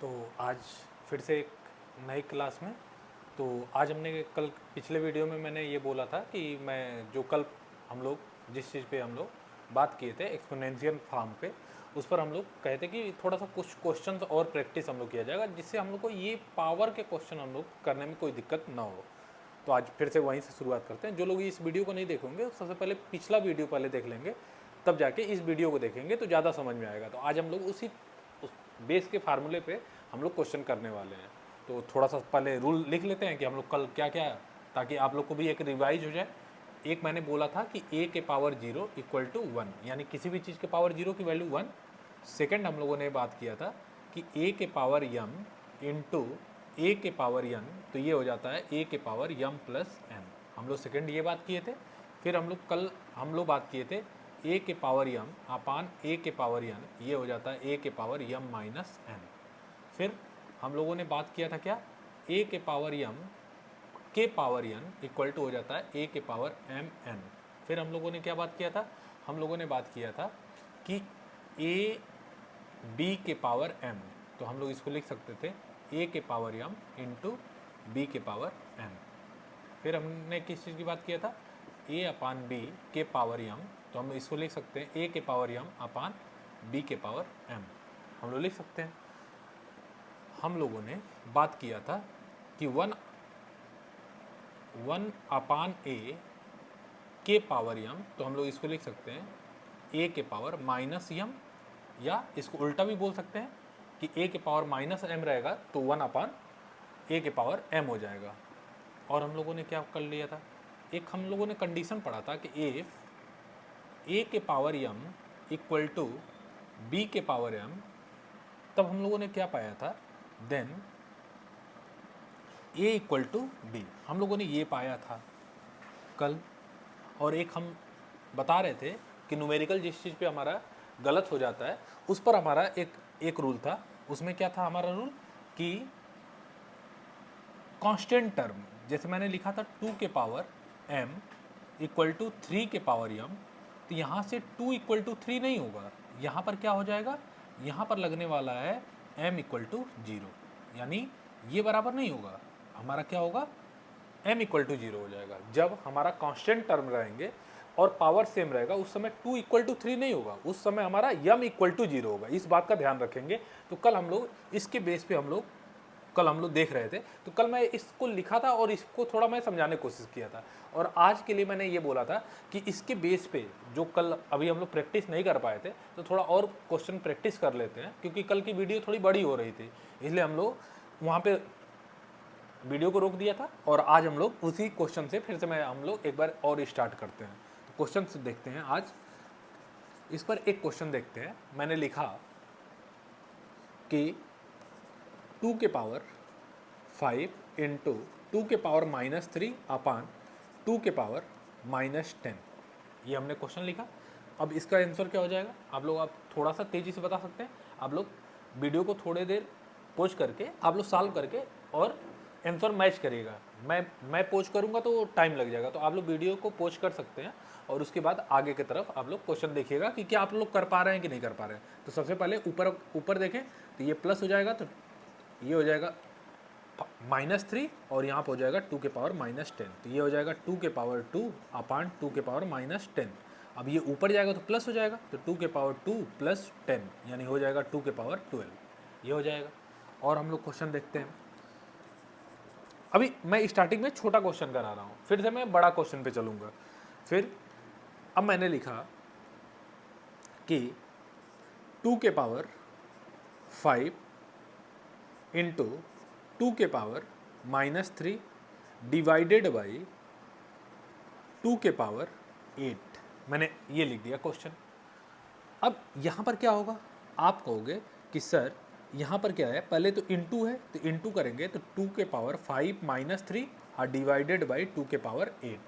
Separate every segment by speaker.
Speaker 1: तो आज फिर से एक नई क्लास में। तो आज हमने कल पिछले वीडियो में मैंने ये बोला था कि मैं जो कल हम लोग जिस चीज़ पे हम लोग बात किए थे एक्सपोनेंशियल फॉर्म पे, उस पर हम लोग कहते कि थोड़ा सा कुछ क्वेश्चंस और प्रैक्टिस हम लोग किया जाएगा जिससे हम लोग को ये पावर के क्वेश्चन हम लोग करने में कोई दिक्कत ना हो। तो आज फिर से वहीं से शुरुआत करते हैं। जो लोग इस वीडियो को नहीं देखेंगे सबसे पहले पिछला वीडियो पहले देख लेंगे, तब जाके इस वीडियो को देखेंगे तो ज़्यादा समझ में आएगा। तो आज हम लोग उस बेस के फार्मूले पे हम लोग क्वेश्चन करने वाले हैं। तो थोड़ा सा पहले रूल लिख लेते हैं कि हम लोग कल क्या क्या, ताकि आप लोग को भी एक रिवाइज हो जाए। एक मैंने बोला था कि a के पावर 0 इक्वल टू 1, यानी किसी भी चीज़ के पावर 0 की वैल्यू 1। सेकंड हम लोगों ने बात किया था कि a के पावर m इंटू a के पावर n, तो ये हो जाता है a के पावर m प्लस n। हम लोग सेकंड ये बात किए थे। फिर हम लोग बात किए थे a के पावर m अपान a के पावर n, ये हो जाता है a के पावर m माइनस n। फिर हम लोगों ने बात किया था क्या, a के पावर m के पावर n इक्वल टू हो जाता है a के पावर m n। फिर हम लोगों ने क्या बात किया था, हम लोगों ने बात किया था कि a b के पावर m, तो हम लोग इसको लिख सकते थे a के पावर m इंटू b के पावर n। फिर हमने किस चीज़ की बात किया था, a अपान b के पावर m, तो हम इसको लिख सकते हैं a के पावर m अपान b के पावर m, हम लोग लिख सकते हैं। हम लोगों ने बात किया था कि 1 अपान a के पावर m, तो हम लोग इसको लिख सकते हैं a के पावर माइनस m, या इसको उल्टा भी बोल सकते हैं कि a के पावर माइनस m रहेगा तो 1 अपान a के पावर m हो जाएगा। और हम लोगों ने क्या कर लिया था, एक हम लोगों ने कंडीशन पढ़ा था कि इफ a के power m equal to b के पावर m, तब हम लोगों ने क्या पाया था, then a equal to b, हम लोगों ने ये पाया था कल। और एक हम बता रहे थे कि न्यूमेरिकल जिस चीज़ पे हमारा गलत हो जाता है उस पर हमारा एक रूल था। उसमें क्या था हमारा रूल कि कांस्टेंट टर्म, जैसे मैंने लिखा था 2 के पावर m इक्वल टू 3 के पावर m, तो यहाँ से 2 इक्वल टू 3 नहीं होगा, यहाँ पर क्या हो जाएगा, यहाँ पर लगने वाला है m इक्वल टू 0, यानी ये बराबर नहीं होगा, हमारा क्या होगा, m इक्वल टू 0 हो जाएगा। जब हमारा कांस्टेंट टर्म रहेंगे और पावर सेम रहेगा उस समय 2 इक्वल टू 3 नहीं होगा, उस समय हमारा m इक्वल टू 0 होगा। इस बात का ध्यान रखेंगे। तो कल हम लोग इसके बेस पे कल हम लोग देख रहे थे, तो कल मैं इसको लिखा था और इसको थोड़ा मैं समझाने की कोशिश किया था। और आज के लिए मैंने ये बोला था कि इसके बेस पे जो कल अभी हम लोग प्रैक्टिस नहीं कर पाए थे, तो थोड़ा और क्वेश्चन प्रैक्टिस कर लेते हैं, क्योंकि कल की वीडियो थोड़ी बड़ी हो रही थी, इसलिए हम लोग वहाँ पे वीडियो को रोक दिया था। और आज हम लोग उसी क्वेश्चन से फिर से हम लोग एक बार और स्टार्ट करते हैं। तो क्वेश्चन देखते हैं आज। इस पर एक क्वेश्चन देखते हैं। मैंने लिखा कि 2 के पावर 5 इंटू 2 के पावर माइनस 3 अपान 2 के पावर माइनस 10, ये हमने क्वेश्चन लिखा। अब इसका आंसर क्या हो जाएगा, आप थोड़ा सा तेज़ी से बता सकते हैं। आप लोग वीडियो को थोड़ी देर पोज करके आप लोग सॉल्व करके और आंसर मैच करिएगा। मैं पोज करूँगा तो टाइम लग जाएगा, तो आप लोग वीडियो को पोज कर सकते हैं और उसके बाद आगे की तरफ आप लोग क्वेश्चन देखिएगा कि क्या आप लोग कर पा रहे हैं कि नहीं कर पा रहे हैं। तो सबसे पहले ऊपर देखें तो ये प्लस हो जाएगा, तो ये हो जाएगा -3 और यहाँ पर हो जाएगा 2 के पावर -10, तो ये हो जाएगा 2 के पावर 2 अपान 2 के पावर -10। अब ये ऊपर जाएगा तो प्लस हो जाएगा, तो 2 के पावर 2 प्लस 10 यानी हो जाएगा 2 के पावर 12, ये हो जाएगा। और हम लोग क्वेश्चन देखते हैं। अभी मैं स्टार्टिंग में छोटा क्वेश्चन करा रहा हूँ, फिर से मैं बड़ा क्वेश्चन पे चलूँगा। फिर अब मैंने लिखा कि 2 के पावर 5 इंटू 2 के पावर -3 डिवाइडेड बाई 2 के पावर 8, मैंने ये लिख दिया क्वेश्चन। अब यहाँ पर क्या होगा, आप कहोगे कि सर यहाँ पर क्या है, पहले तो इंटू है तो इंटू करेंगे तो 2 के पावर 5 माइनस 3 और डिवाइडेड बाई 2 के पावर 8,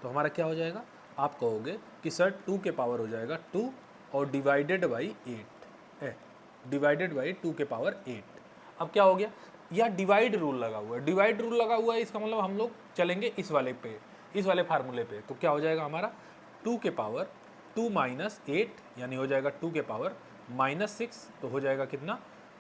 Speaker 1: तो हमारा क्या हो जाएगा, आप कहोगे कि सर 2 के पावर हो जाएगा 2 और डिवाइडेड बाई 8, डिवाइडेड बाई 2 के पावर 8। अब क्या हो गया, यह डिवाइड रूल लगा हुआ है, डिवाइड रूल लगा हुआ है, इसका मतलब हम लोग चलेंगे इस वाले फार्मूले पे। तो क्या हो जाएगा हमारा 2 के पावर 2 माइनस 8 यानी हो जाएगा 2 के पावर -6, तो हो जाएगा कितना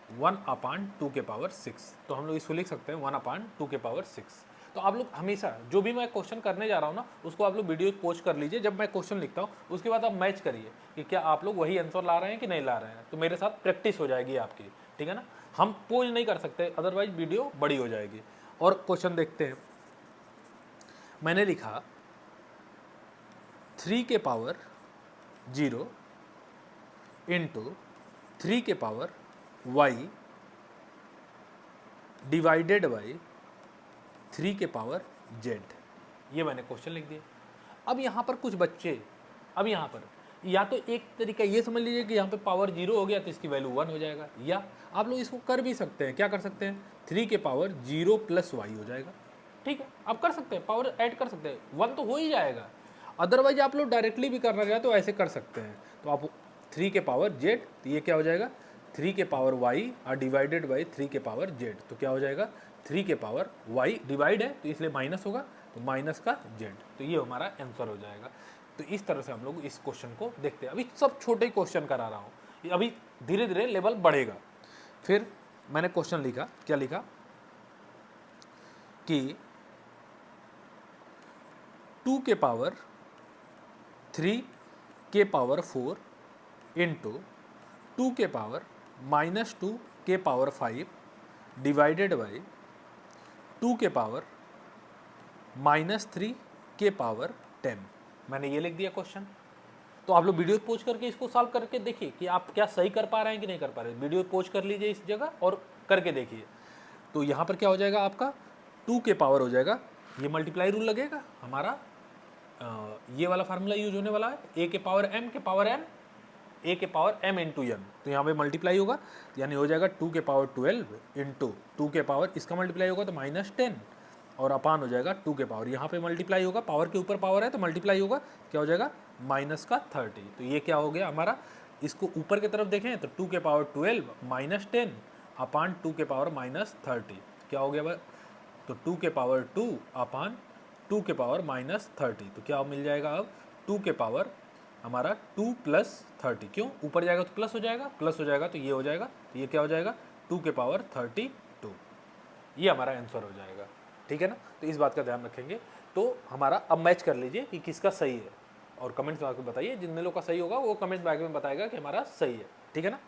Speaker 1: 1 अपान 2 के पावर 6। तो हम लोग इसको लिख सकते हैं 1 अपान 2 के पावर 6। तो आप लोग हमेशा जो भी मैं क्वेश्चन करने जा रहा हूँ ना, उसको आप लोग वीडियो पोस्ट कर लीजिए। जब मैं क्वेश्चन लिखता हूँ उसके बाद आप मैच करिए कि क्या आप लोग वही आंसर ला रहे हैं कि नहीं ला रहे हैं। तो मेरे साथ प्रैक्टिस हो जाएगी आपकी, ठीक है ना। हम पोज नहीं कर सकते, अदरवाइज वीडियो बड़ी हो जाएगी। और क्वेश्चन देखते हैं। मैंने लिखा 3 के पावर 0 इंटू 3 के पावर y डिवाइडेड बाई 3 के पावर z। ये मैंने क्वेश्चन लिख दिया। अब यहाँ पर कुछ बच्चे, अब यहाँ पर या तो एक तरीका ये समझ लीजिए कि यहाँ पे पावर 0 हो गया तो इसकी वैल्यू 1 हो जाएगा, या आप लोग इसको कर भी सकते हैं। क्या कर सकते हैं, 3 के पावर 0 प्लस y हो जाएगा। ठीक है, आप कर सकते हैं, पावर ऐड कर सकते हैं, 1 तो हो ही जाएगा। अदरवाइज आप लोग डायरेक्टली भी करना चाहे तो ऐसे कर सकते हैं। तो आप 3 के पावर z, तो ये क्या हो जाएगा 3 के पावर y और डिवाइडेड बाई 3 के पावर z। तो क्या हो जाएगा 3 के पावर y डिवाइड है तो इसलिए माइनस होगा, तो माइनस का z। तो ये हमारा आंसर हो जाएगा। तो इस तरह से हम लोग इस क्वेश्चन को देखते हैं। अभी सब छोटे क्वेश्चन करा रहा हूँ, अभी धीरे धीरे लेवल बढ़ेगा। फिर मैंने क्वेश्चन लिखा, क्या लिखा कि 2 के पावर 3 के पावर 4 इंटू 2 के पावर -2 के पावर 5 डिवाइडेड बाई 2 के पावर -3 के पावर 10। मैंने ये लिख दिया क्वेश्चन। तो आप लोग वीडियो पोज करके इसको सॉल्व करके देखिए कि आप क्या सही कर पा रहे हैं कि नहीं कर पा रहे। वीडियो पोज कर लीजिए इस जगह और करके देखिए। तो यहाँ पर क्या हो जाएगा आपका 2 के पावर हो जाएगा, ये मल्टीप्लाई रूल लगेगा हमारा, ये वाला फार्मूला यूज होने वाला है, a के पावर m के पावर n, a के पावर m इंटू n। तो यहाँ पे मल्टीप्लाई होगा यानी हो जाएगा 2 के पावर 12 इंटू 2 के पावर, इसका मल्टीप्लाई होगा तो -10 और अपान हो जाएगा 2 के पावर, यहाँ पे मल्टीप्लाई होगा, पावर के ऊपर पावर है तो मल्टीप्लाई होगा, क्या हो जाएगा -30। तो ये क्या हो गया हमारा, इसको ऊपर की तरफ देखें तो 2 के पावर 12 -10 अपान 2 के पावर -30 क्या हो गया भाई, तो 2 के पावर 2 अपान 2 के पावर -30। तो क्या मिल जाएगा अब 2 के पावर हमारा 2 + 30, क्यों ऊपर जाएगा तो प्लस हो जाएगा, प्लस हो जाएगा तो ये हो जाएगा, तो ये क्या हो जाएगा 2 के पावर 32। ये हमारा आंसर हो जाएगा, ठीक है ना। तो इस बात का ध्यान रखेंगे। तो हमारा अब मैच कर लीजिए कि किसका सही है और कमेंट्स में बताइए। जिन लोगों का सही होगा वो कमेंट बैग में बताएगा कि हमारा सही है, ठीक है ना।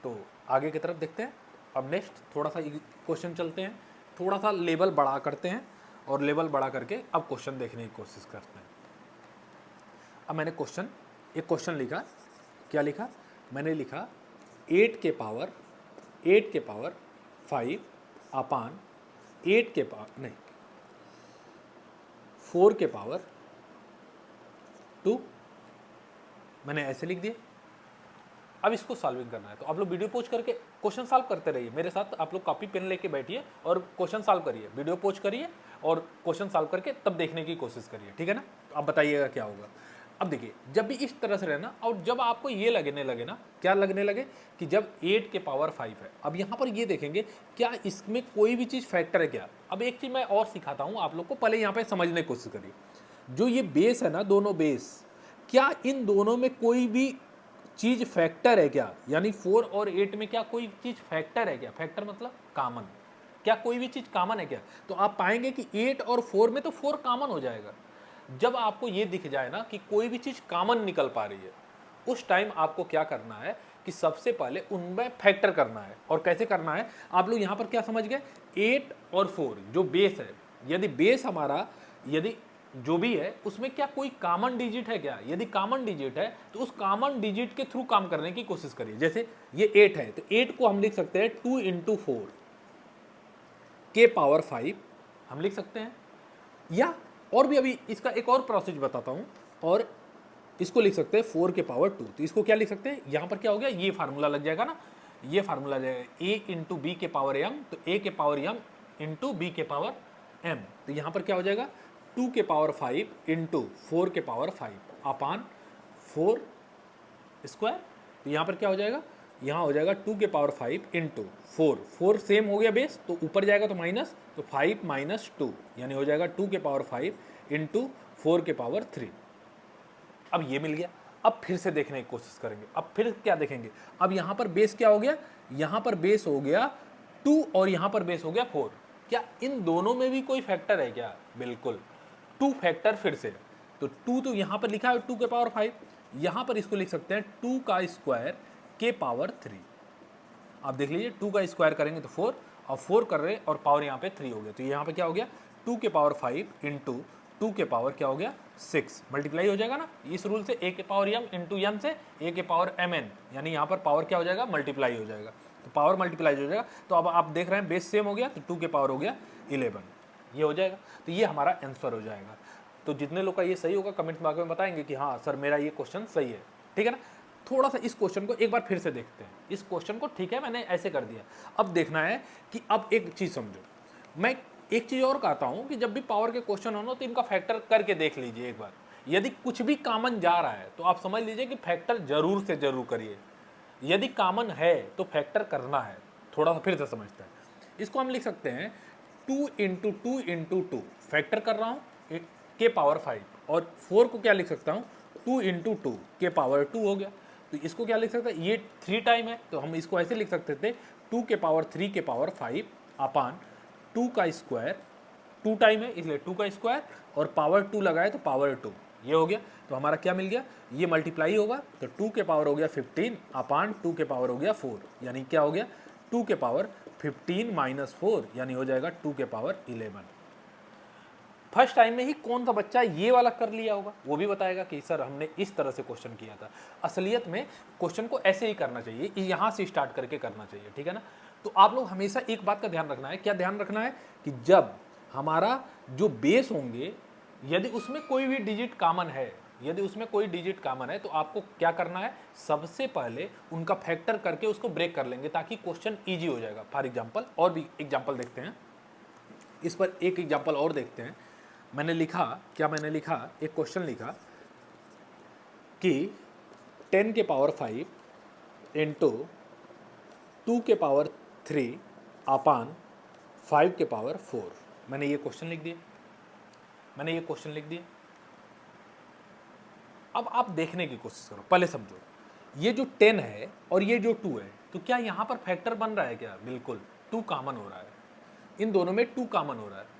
Speaker 1: तो आगे की तरफ देखते हैं। अब नेक्स्ट थोड़ा सा क्वेश्चन चलते हैं, थोड़ा सा लेवल बड़ा करते हैं और लेवल बड़ा करके अब क्वेश्चन देखने की कोशिश करते हैं। अब मैंने एक क्वेश्चन लिखा, क्या लिखा, मैंने लिखा 8 के पावर 5 अपान 8 के पावर नहीं 4 के पावर 2, मैंने ऐसे लिख दिया। अब इसको सॉल्विंग करना है तो आप लोग वीडियो पोज करके क्वेश्चन सॉल्व करते रहिए मेरे साथ। आप लोग कॉपी पेन लेके बैठिए और क्वेश्चन सॉल्व करिए, वीडियो पोज करिए और क्वेश्चन सॉल्व करके तब देखने की कोशिश करिए, ठीक है ना। तो आप बताइएगा क्या होगा। अब देखिए जब भी इस तरह से रहना और जब आपको ये लगने लगे ना, क्या लगने लगे कि जब 8 के पावर 5 है, अब यहाँ पर ये देखेंगे क्या इसमें कोई भी चीज़ फैक्टर है क्या। अब एक चीज़ मैं और सिखाता हूँ आप लोग को, पहले यहाँ पे समझने की कोशिश करिए। जो ये बेस है ना, दोनों बेस, क्या इन दोनों में कोई भी चीज़ फैक्टर है क्या, यानी 4 और 8 में क्या कोई चीज़ फैक्टर है क्या। फैक्टर मतलब कॉमन, क्या कोई भी चीज़ कॉमन है क्या। तो आप पाएंगे कि 8 और 4 में तो 4 कॉमन हो जाएगा। जब आपको ये दिख जाए ना कि कोई भी चीज़ कॉमन निकल पा रही है, उस टाइम आपको क्या करना है कि सबसे पहले उनमें फैक्टर करना है। और कैसे करना है, आप लोग यहाँ पर क्या समझ गए, 8 और 4 जो बेस है, यदि बेस हमारा यदि जो भी है उसमें क्या कोई कॉमन डिजिट है क्या। यदि कॉमन डिजिट है तो उस कॉमन डिजिट के थ्रू काम करने की कोशिश करिए। जैसे ये 8 है तो 8 को हम लिख सकते हैं 2 × 4 के पावर 5 हम लिख सकते हैं, या और भी अभी इसका एक और प्रोसेस बताता हूँ, और इसको लिख सकते हैं 4 के पावर 2। तो इसको क्या लिख सकते हैं, यहाँ पर क्या हो गया, ये फार्मूला लग जाएगा ना, ये फार्मूला जाएगा a × b के पावर m, तो a के पावर m × b के पावर m। तो यहाँ पर क्या हो जाएगा 2 के पावर 5 × 4 के पावर 5 अपान 4 स्क्वायर। तो यहाँ पर क्या हो जाएगा, यहाँ हो जाएगा 2 के पावर 5 × 4 सेम हो गया बेस, तो ऊपर जाएगा तो माइनस, तो 5 - 2 यानी हो जाएगा 2 के पावर 5 × 4 के पावर 3। अब ये मिल गया। अब फिर से देखने की कोशिश करेंगे। अब फिर क्या देखेंगे, अब यहाँ पर बेस क्या हो गया, यहाँ पर बेस हो गया 2 और यहाँ पर बेस हो गया 4। क्या इन दोनों में भी कोई फैक्टर है क्या? बिल्कुल, 2 फैक्टर फिर से। तो 2 तो यहाँ पर लिखा है 2 के पावर 5, यहाँ पर इसको लिख सकते हैं 2 का स्क्वायर के पावर 3। आप देख लीजिए 2 का स्क्वायर करेंगे तो 4 और 4 कर रहे और पावर यहाँ पे 3 हो गया। तो यहाँ पे क्या हो गया 2 के पावर 5 इंटू 2 के पावर क्या हो गया 6, मल्टीप्लाई हो जाएगा ना इस रूल से, a के पावर m इंटू m से a के पावर mn, यानी यहाँ पर पावर क्या हो जाएगा मल्टीप्लाई हो जाएगा। तो पावर मल्टीप्लाई हो जाएगा। तो अब आप देख रहे हैं बेस सेम हो गया, तो 2 के पावर हो गया 11, ये हो जाएगा। तो ये हमारा आंसर हो जाएगा। तो जितने लोग का ये सही होगा कमेंट बॉक्स में बताएंगे कि हाँ सर मेरा ये क्वेश्चन सही है, ठीक है ना। थोड़ा सा इस क्वेश्चन को एक बार फिर से देखते हैं। इस क्वेश्चन को ठीक है मैंने ऐसे कर दिया, अब देखना है कि अब एक चीज़ समझो। मैं एक चीज़ और कहता हूँ कि जब भी पावर के क्वेश्चन हो ना तो इनका फैक्टर करके देख लीजिए एक बार। यदि कुछ भी कॉमन जा रहा है तो आप समझ लीजिए कि फैक्टर जरूर से जरूर करिए। यदि कॉमन है तो फैक्टर करना है। थोड़ा सा फिर से समझते हैं। इसको हम लिख सकते हैं 2 इंटू 2 इंटू 2, फैक्टर कर रहा हूँ के पावर 5, और 4 को क्या लिख सकता हूँ 2 इंटू 2 के पावर 2 हो गया। तो इसको क्या लिख सकते हैं, ये 3 टाइम है तो हम इसको ऐसे लिख सकते थे 2 के पावर 3 के पावर 5 अपान 2 का स्क्वायर, 2 टाइम है इसलिए 2 का स्क्वायर और पावर 2 लगाए तो पावर 2, ये हो गया। तो हमारा क्या मिल गया, ये मल्टीप्लाई होगा तो 2 के पावर हो गया 15 अपान 2 के पावर हो गया 4, यानी क्या हो गया 2 के पावर 15 माइनस 4, यानी हो जाएगा 2 के पावर 11। फर्स्ट टाइम में ही कौन सा बच्चा ये वाला कर लिया होगा वो भी बताएगा कि सर हमने इस तरह से क्वेश्चन किया था। असलियत में क्वेश्चन को ऐसे ही करना चाहिए, यहाँ से स्टार्ट करके करना चाहिए, ठीक है ना। तो आप लोग हमेशा एक बात का ध्यान रखना है, क्या ध्यान रखना है कि जब हमारा जो बेस होंगे यदि उसमें कोई भी डिजिट कॉमन है, यदि उसमें कोई डिजिट कॉमन है तो आपको क्या करना है, सबसे पहले उनका फैक्टर करके उसको ब्रेक कर लेंगे ताकि क्वेश्चन ईजी हो जाएगा। फॉर एग्जाम्पल और भी एग्जाम्पल देखते हैं, इस पर एक एग्जाम्पल और देखते हैं। मैंने लिखा, क्या मैंने लिखा, एक क्वेश्चन लिखा कि 10 के पावर 5 इंटू 2 के पावर 3 अपान 5 के पावर 4, मैंने ये क्वेश्चन लिख दिया, मैंने ये क्वेश्चन लिख दिया। अब आप देखने की कोशिश करो, पहले समझो ये जो 10 है और ये जो 2 है तो क्या यहाँ पर फैक्टर बन रहा है क्या? बिल्कुल, 2 कॉमन हो रहा है, इन दोनों में 2 कॉमन हो रहा है।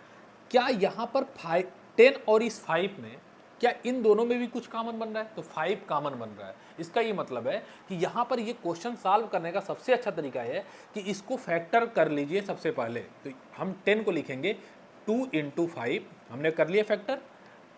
Speaker 1: क्या यहाँ पर 10 और इस 5 में क्या इन दोनों में भी कुछ कॉमन बन रहा है? तो 5 कॉमन बन रहा है। इसका ये मतलब है कि यहाँ पर ये क्वेश्चन सॉल्व करने का सबसे अच्छा तरीका है कि इसको फैक्टर कर लीजिए सबसे पहले। तो हम 10 को लिखेंगे 2 इंटू 5, हमने कर लिया फैक्टर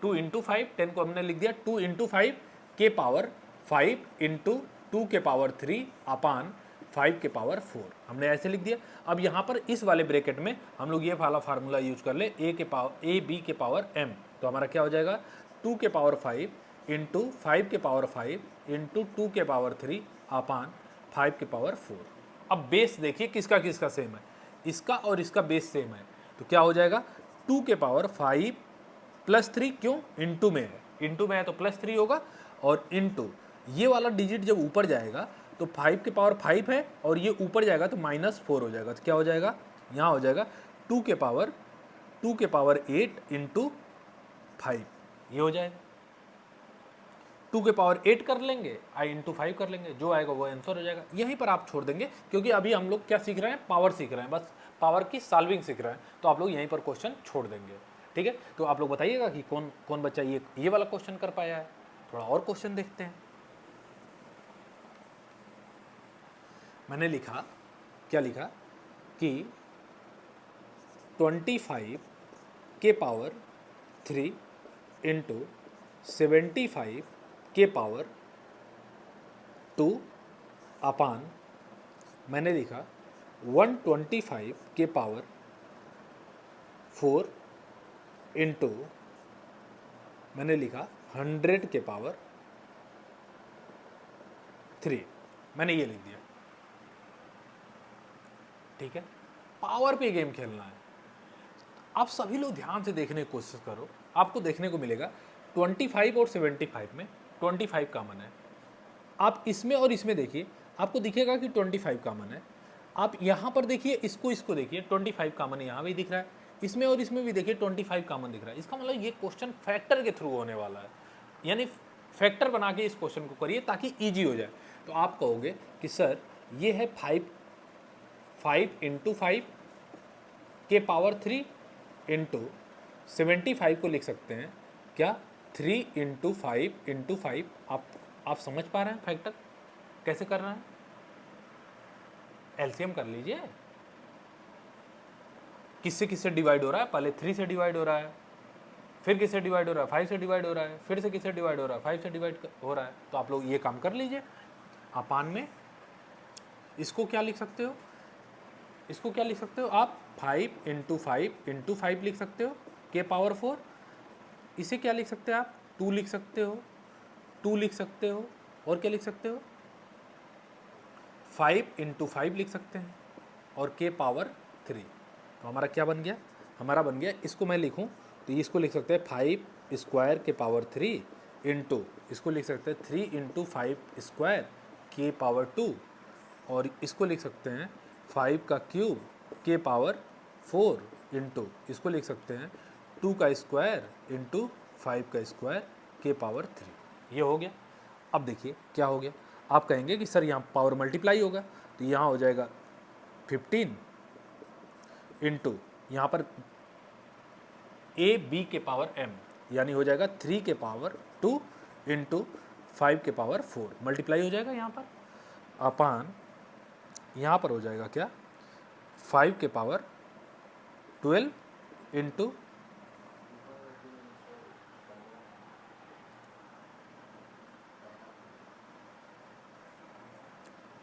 Speaker 1: 2 इंटू 5, 10 को हमने लिख दिया 2 इंटू 5 के पावर 5 इंटू 2 के पावर 3 अपान 5 के पावर 4, हमने ऐसे लिख दिया। अब यहाँ पर इस वाले ब्रैकेट में हम लोग ये वाला फार्मूला यूज कर ले, ए बी के पावर m, तो हमारा क्या हो जाएगा 2 के पावर 5 इंटू 5 के पावर 5 इंटू 2 के पावर 3 अपान 5 के पावर 4। अब बेस देखिए किसका किसका सेम है, इसका और इसका बेस सेम है, तो क्या हो जाएगा 2 के पावर 5 प्लस 3, क्यों इंटू में है, इंटू में है तो प्लस 3 होगा, और इंटू ये वाला डिजिट जब ऊपर जाएगा तो 5 के पावर 5 है और ये ऊपर जाएगा तो माइनस 4 हो जाएगा। तो क्या हो जाएगा, यहाँ हो जाएगा 2 के पावर 8 इंटू 5, ये हो जाएगा। 2 के पावर 8 कर लेंगे, आई इंटू 5 कर लेंगे, जो आएगा वो आंसर हो जाएगा। यहीं पर आप छोड़ देंगे क्योंकि अभी हम लोग क्या सीख रहे हैं, पावर सीख रहे हैं, बस पावर की सॉल्विंग सीख रहे हैं, तो आप लोग यहीं पर क्वेश्चन छोड़ देंगे, ठीक है। तो आप लोग बताइएगा कि कौन कौन बच्चा ये वाला क्वेश्चन कर पाया है। थोड़ा और क्वेश्चन देखते हैं। मैंने लिखा, क्या लिखा कि 25 के पावर 3 इंटू 75 के पावर 2 अपान, मैंने लिखा 125 के पावर 4 इंटू, मैंने लिखा 100 के पावर 3, मैंने ये लिख दिया, ठीक है। पावर पे गेम खेलना है। आप सभी लोग ध्यान से देखने की कोशिश करो, आपको देखने को मिलेगा 25 और 75 में 25 कॉमन है। आप इसमें और इसमें देखिए, आपको दिखेगा कि 25 कॉमन है। आप यहाँ पर देखिए, इसको देखिए 25 कॉमन यहाँ भी दिख रहा है, इसमें और इसमें भी देखिए 25 कॉमन दिख रहा है। इसका मतलब ये क्वेश्चन फैक्टर के थ्रू होने वाला है, यानी फैक्टर बना के इस क्वेश्चन को करिए ताकि ईजी हो जाए। तो आप कहोगे कि सर ये है 5 5 इंटू 5 के पावर 3 इंटू 75 को लिख सकते हैं क्या 3 इंटू 5 इंटू 5। आप समझ पा रहे हैं फैक्टर कैसे करना है? एलसीएम कर लीजिए। किससे किससे डिवाइड हो रहा है? पहले 3 से डिवाइड हो रहा है, फिर किससे डिवाइड हो रहा है? 5 से डिवाइड हो रहा है, फिर से किससे डिवाइड हो रहा है? 5 से डिवाइड हो रहा है। तो आप लोग ये काम कर लीजिए। अपान में इसको क्या लिख सकते हो? इसको क्या लिख सकते हो आप? 5 इंटू 5 इंटू 5 लिख सकते हो के पावर 4। इसे क्या लिख सकते हैं आप? 2 लिख सकते हो, 2 लिख सकते हो, और क्या लिख सकते हो? 5 इंटू 5 लिख सकते हैं और के पावर 3। तो हमारा क्या बन गया? हमारा बन गया, इसको मैं लिखूं तो इसको लिख सकते हैं 5 स्क्वायर के पावर 3 इंटू, इसको लिख सकते हैं 3 इंटू 5 स्क्वायर के पावर 2, और इसको लिख सकते हैं 5 का क्यूब के पावर 4 इंटू, इसको लिख सकते हैं 2 का स्क्वायर इंटू 5 का स्क्वायर के पावर 3। ये हो गया। अब देखिए क्या हो गया। आप कहेंगे कि सर यहाँ पावर मल्टीप्लाई होगा, तो यहाँ हो जाएगा 15 इंटू यहाँ पर ए बी के पावर m, यानी हो जाएगा 3 के पावर 2 इंटू 5 के पावर 4, मल्टीप्लाई हो जाएगा यहाँ पर, अपान यहाँ पर हो जाएगा क्या 5 के पावर 12 इंटू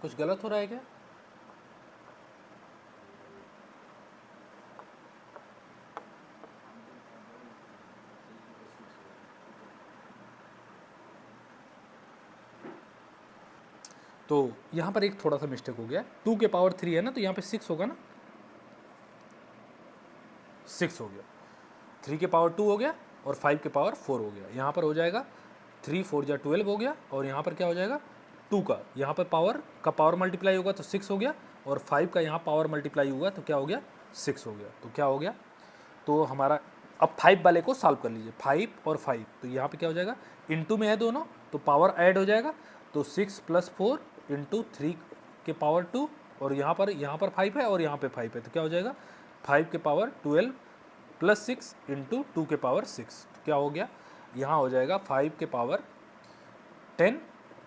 Speaker 1: कुछ गलत हो रहा है क्या? तो यहाँ पर एक थोड़ा सा मिस्टेक हो गया। 2 के पावर 3 है ना, तो यहाँ पे 6 होगा ना, 6 हो गया। 3 के पावर 2 हो गया और 5 के पावर 4 हो गया। यहाँ पर हो जाएगा 3 4 जा 12 हो गया, और यहाँ पर क्या हो जाएगा 2 का, यहाँ पर पावर का पावर मल्टीप्लाई होगा तो 6 हो गया, और 5 का यहाँ पावर मल्टीप्लाई हुआ तो क्या हो गया 6 हो गया। तो क्या हो गया, तो हमारा अब 5 वाले को सॉल्व कर लीजिए, 5 और 5, तो यहाँ पे क्या हो जाएगा इंटू में है दोनों तो पावर ऐड हो जाएगा, तो 6 + 4 इंटू 3 के पावर 2, और यहाँ पर 5 है और यहाँ पे 5 है, तो क्या हो जाएगा 5 के पावर 12 + 6 इंटू 2 के पावर 6। तो क्या हो गया, यहाँ हो जाएगा 5 के पावर 10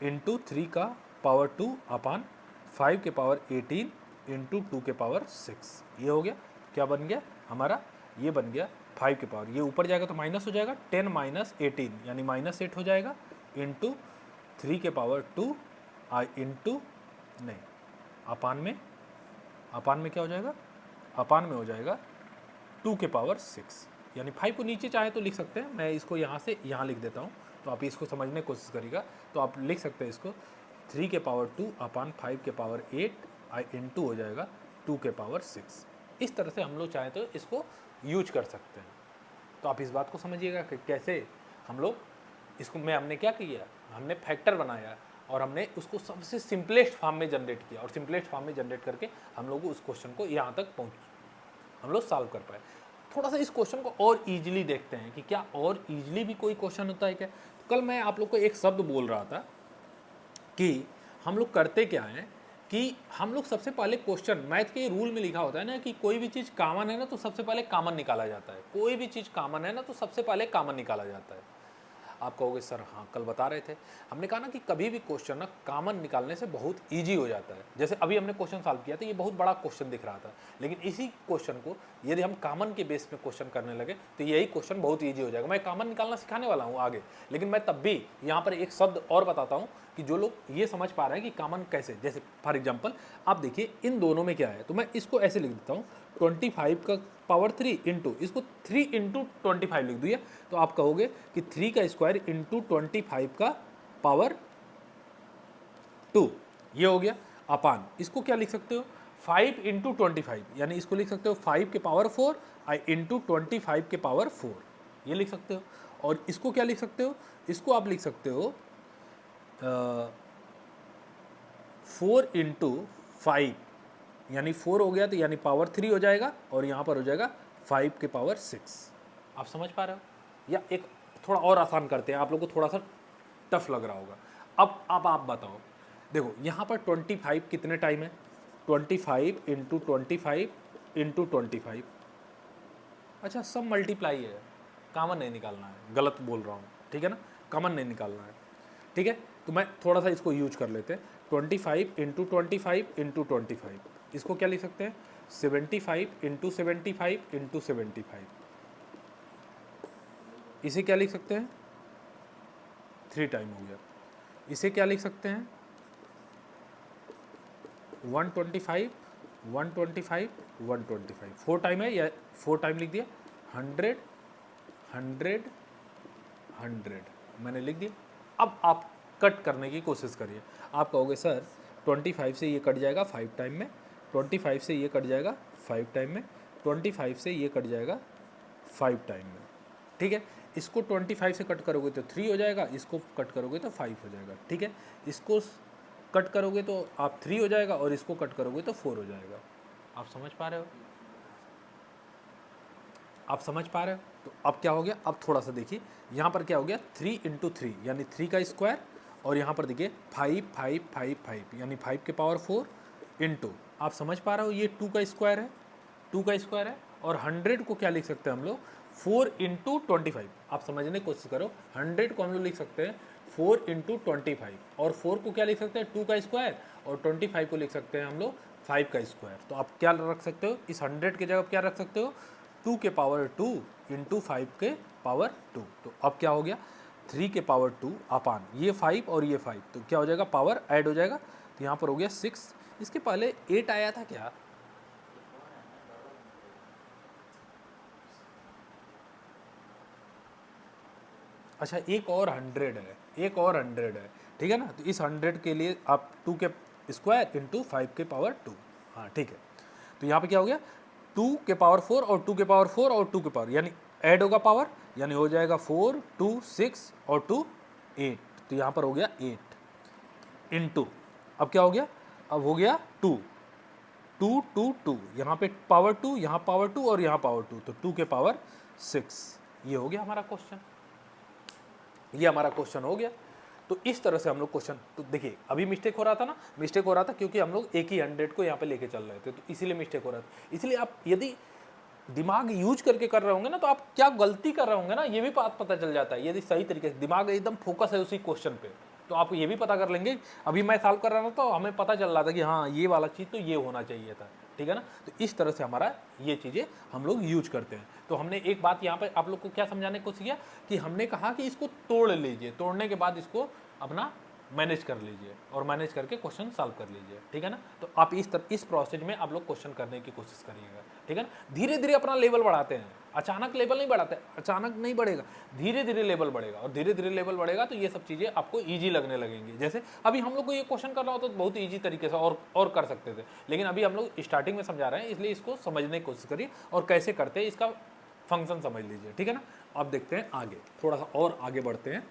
Speaker 1: इंटू 3 का पावर 2 अपान 5 के पावर 18 इंटू 2 के पावर 6। ये हो गया। क्या बन गया हमारा? ये बन गया 5 के पावर, ये ऊपर जाएगा तो माइनस हो जाएगा, 10 - 18 यानी -8 हो जाएगा, इंटू 3 के पावर 2 इंटू नहीं अपान में क्या हो जाएगा, अपान में हो जाएगा 2 के पावर 6, यानी 5 को नीचे चाहे तो लिख सकते हैं, मैं इसको यहाँ से यहाँ लिख देता हूँ, तो आप इसको समझने की कोशिश करिएगा। तो आप लिख सकते हैं इसको 3 के पावर 2 अपान 5 के पावर 8 इंटू हो जाएगा 2 के पावर 6। इस तरह से हम लोग चाहें तो इसको यूज कर सकते हैं। तो आप इस बात को समझिएगा कि कैसे हम लोग इसको, हमने क्या किया, हमने फैक्टर बनाया और हमने उसको सबसे सिंपलेस्ट फॉर्म में जनरेट किया, और सिंपलेस्ट फॉर्म में जनरेट करके हम लोग उस क्वेश्चन को यहाँ तक हम लोग सॉल्व कर पाए। थोड़ा सा इस क्वेश्चन को और इजीली देखते हैं कि क्या और इजीली भी कोई क्वेश्चन होता है क्या। तो कल मैं आप लोग को एक शब्द बोल रहा था कि हम लोग करते क्या है कि हम लोग सबसे पहले क्वेश्चन, मैथ के रूल में लिखा होता है ना कि कोई भी चीज़ कॉमन है ना तो सबसे पहले कॉमन निकाला जाता है, कोई भी चीज़ कॉमन है ना तो सबसे पहले कॉमन निकाला जाता है। आप कहोगे सर हाँ कल बता रहे थे, हमने कहा ना कि कभी भी क्वेश्चन ना कॉमन निकालने से बहुत इजी हो जाता है। जैसे अभी हमने क्वेश्चन सॉल्व किया था, ये बहुत बड़ा क्वेश्चन दिख रहा था, लेकिन इसी क्वेश्चन को यदि हम कॉमन के बेस पे क्वेश्चन करने लगे तो यही क्वेश्चन बहुत ईजी हो जाएगा। मैं कॉमन निकालना सिखाने वाला हूँ आगे, लेकिन मैं तब भी यहाँ पर एक शब्द और बताता हूँ कि जो लोग ये समझ पा रहे हैं कि कॉमन कैसे, जैसे फॉर एग्जाम्पल आप देखिए इन दोनों में क्या है, तो मैं इसको ऐसे लिख देता हूँ 25 का पावर 3 इंटू, इसको 3 इंटू 25 लिख दिया, तो आप कहोगे कि 3 का स्क्वायर इंटू 25 का पावर 2, ये हो गया। अपान इसको क्या लिख सकते हो 5 इंटू 25, यानी इसको लिख सकते हो 5 के पावर 4 इंटू 25 के पावर 4, ये लिख सकते हो। और इसको क्या लिख सकते हो, इसको आप लिख सकते हो 4 इंटू 5, यानी 4 हो गया तो यानी पावर 3 हो जाएगा, और यहाँ पर हो जाएगा 5 के पावर 6। आप समझ पा रहे हो? या एक थोड़ा और आसान करते हैं, आप लोग को थोड़ा सा टफ लग रहा होगा। अब आप बताओ, देखो यहाँ पर 25 कितने टाइम है, 25 इंटू 25 इंटू 25। अच्छा सब मल्टीप्लाई है, कॉमन नहीं निकालना है, गलत बोल रहा हूँ, ठीक है ना, कॉमन नहीं निकालना है, ठीक है। तो मैं थोड़ा सा इसको यूज कर लेते हैं, 25 इंटू 25 इंटू 25, इसको क्या लिख सकते हैं, 75 इंटू 75 इंटू 75, इसे क्या लिख सकते हैं, 3 टाइम हो गया। इसे क्या लिख सकते हैं, 125 125 125, 4 टाइम है या 4 टाइम लिख दिया, 100 100 100 मैंने लिख दिया। अब आप कट करने की कोशिश करिए, आप कहोगे सर 25 से ये कट जाएगा 5 टाइम में, 25 से ये कट जाएगा 5 टाइम में, 25 से ये कट जाएगा 5 टाइम में, ठीक है। इसको 25 से कट करोगे तो 3 हो जाएगा, इसको कट करोगे तो 5 हो जाएगा, ठीक है। इसको कट करोगे तो आप 3 हो जाएगा और इसको कट करोगे तो 4 हो जाएगा। आप समझ पा रहे हो, आप समझ पा रहे हो। तो अब क्या हो गया, अब थोड़ा सा देखिए, यहाँ पर क्या हो गया, 3 इंटू 3 यानी 3 का स्क्वायर, और यहाँ पर देखिए 5 5 5 5 यानी 5 के पावर 4 इंटू, आप समझ पा रहे हो, ये 2 का स्क्वायर है, 2 का स्क्वायर है। और 100 को क्या लिख सकते हैं हम लोग, 4 इंटू 25, आप समझने की कोशिश करो, 100 को हम लोग लिख सकते हैं 4 इंटू 25, और 4 को क्या लिख सकते हैं, 2 का स्क्वायर, और 25 को लिख सकते हैं हम लोग 5 का स्क्वायर। तो आप क्या रख सकते हो, इस 100 की जगह क्या रख सकते हो, 2 के पावर 2 इंटू 5 के पावर 2। तो अब क्या हो गया, 3 के पावर 2 अपान ये 5 और ये 5, तो क्या हो जाएगा, पावर ऐड हो जाएगा, तो यहाँ पर हो गया 6। इसके पहले 8 आया था क्या, अच्छा एक और 100 है, एक और 100 है, ठीक है ना। तो इस 100 के लिए आप 2 के स्क्वायर इंटू 5 के पावर 2, हाँ ठीक है। तो यहाँ पे क्या हो गया, 2 के पावर 4 और 2 के पावर 4 और 2 के पावर, यानी ऐड होगा पावर, यानी हो जाएगा 4 2 6 और 2 8, तो यहाँ पर हो गया 8 इंटू, अब क्या हो गया, अब हो गया 2 2 2 2, यहाँ पे पावर 2, यहाँ पावर 2 और यहाँ पावर 2, तो 2 के पावर 6। ये हो गया हमारा क्वेश्चन, ये हमारा क्वेश्चन हो गया। तो इस तरह से हम लोग क्वेश्चन, तो देखिए अभी मिस्टेक हो रहा था ना, मिस्टेक हो रहा था क्योंकि हम लोग एक ही 100 को यहाँ पे लेके चल रहे थे, तो इसीलिए मिस्टेक हो रहा था। इसलिए आप यदि दिमाग यूज करके कर रहे होंगे ना, तो आप क्या गलती कर रहे होंगे ना, ये भी बात पता चल जाता है। यदि सही तरीके से दिमाग एकदम फोकस है उसी क्वेश्चन पे, तो आप ये भी पता कर लेंगे। अभी मैं सॉल्व कर रहा था तो हमें पता चल रहा था कि हाँ ये वाला चीज़ तो ये होना चाहिए था, ठीक है ना। तो इस तरह से हमारा ये चीज़ें हम लोग यूज करते हैं। तो हमने एक बात यहाँ पे आप लोग को क्या समझाने की कोशिश किया कि हमने कहा कि इसको तोड़ लीजिए, तोड़ने के बाद इसको अपना मैनेज कर लीजिए और मैनेज करके क्वेश्चन सॉल्व कर लीजिए, ठीक है ना। तो आप इस प्रोसेस में आप लोग क्वेश्चन करने की कोशिश करिएगा, ठीक है ना। धीरे धीरे अपना लेवल बढ़ाते हैं, अचानक लेवल नहीं बढ़ाते, अचानक नहीं बढ़ेगा, धीरे धीरे लेवल बढ़ेगा, और धीरे धीरे लेवल बढ़ेगा तो ये सब चीज़ें आपको ईजी लगने लगेंगी। जैसे अभी हम लोग को ये क्वेश्चन करना होता तो बहुत ईजी तरीके से और कर सकते थे, लेकिन अभी हम लोग स्टार्टिंग में समझा रहे हैं, इसलिए इसको समझने की कोशिश करिए और कैसे करते हैं इसका फंक्शन समझ लीजिए, ठीक है ना। अब देखते हैं आगे, थोड़ा सा और आगे बढ़ते हैं।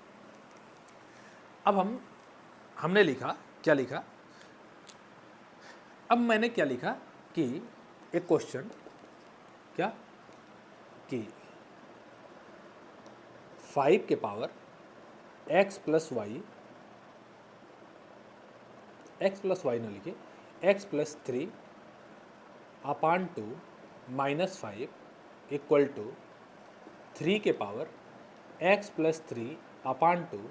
Speaker 1: अब हमने लिखा, क्या लिखा, अब मैंने क्या लिखा कि एक क्वेश्चन, क्या कि 5 के power x plus y, x plus y ना लिखिए, x plus 3 upon 2 minus 5 equal to 3 के power x plus 3 upon 2